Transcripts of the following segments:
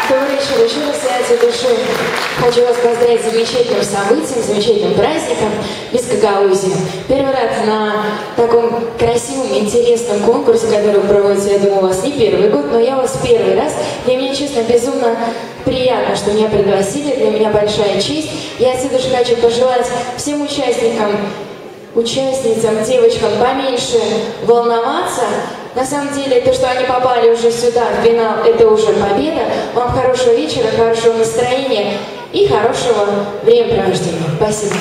Добрый вечер еще раз, я от души хочу вас поздравить с замечательным событием, замечательным праздником без Гагаузии. Первый раз на таком красивом, интересном конкурсе, который проводится, я думаю, у вас не первый год, но я у вас первый раз. Для меня, честно, безумно приятно, что меня пригласили, для меня большая честь. Я от души хочу пожелать всем участницам, девочкам поменьше волноваться. На самом деле, то, что они попали уже сюда, в финал, это уже победа. Вам хорошего вечера, хорошего настроения и хорошего времяпровождения. Спасибо.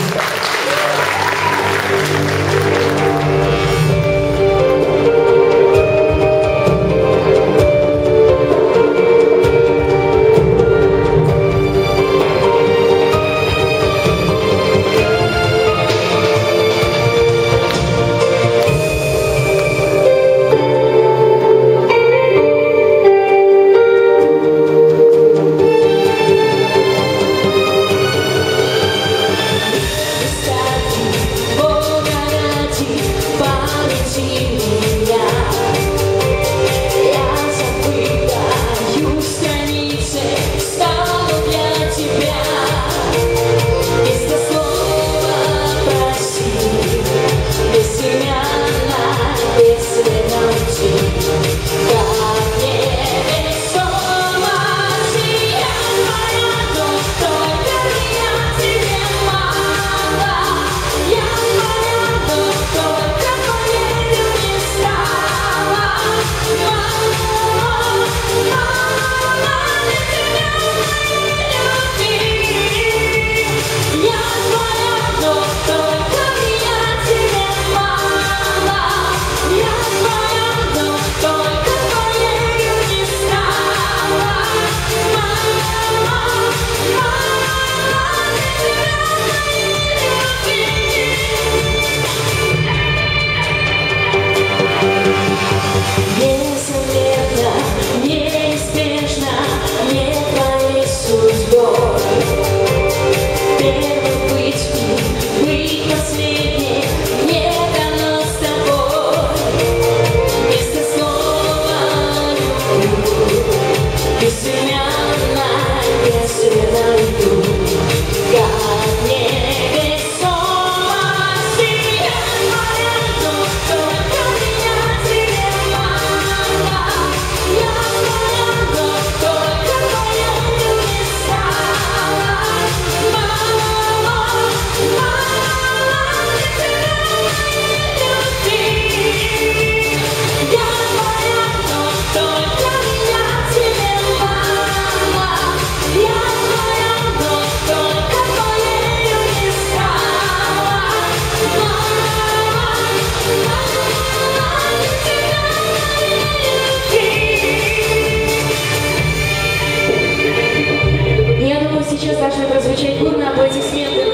Сейчас должны прозвучать бурные аплодисменты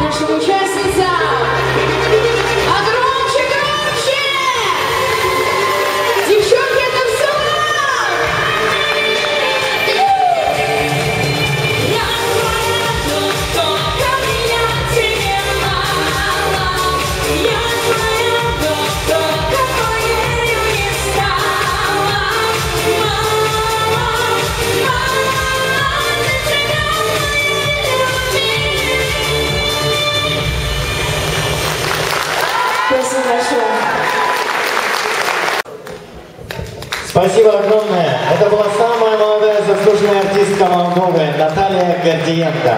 нашим участницам. А громче, громче! Девчонки, это все! Я твоя, но только меня тебе мало. Я твоя, но только моею не стала. Мама, спасибо большое. Спасибо огромное. Это была самая молодая заслуженная артистка Молдовы Наталья Гордиенко.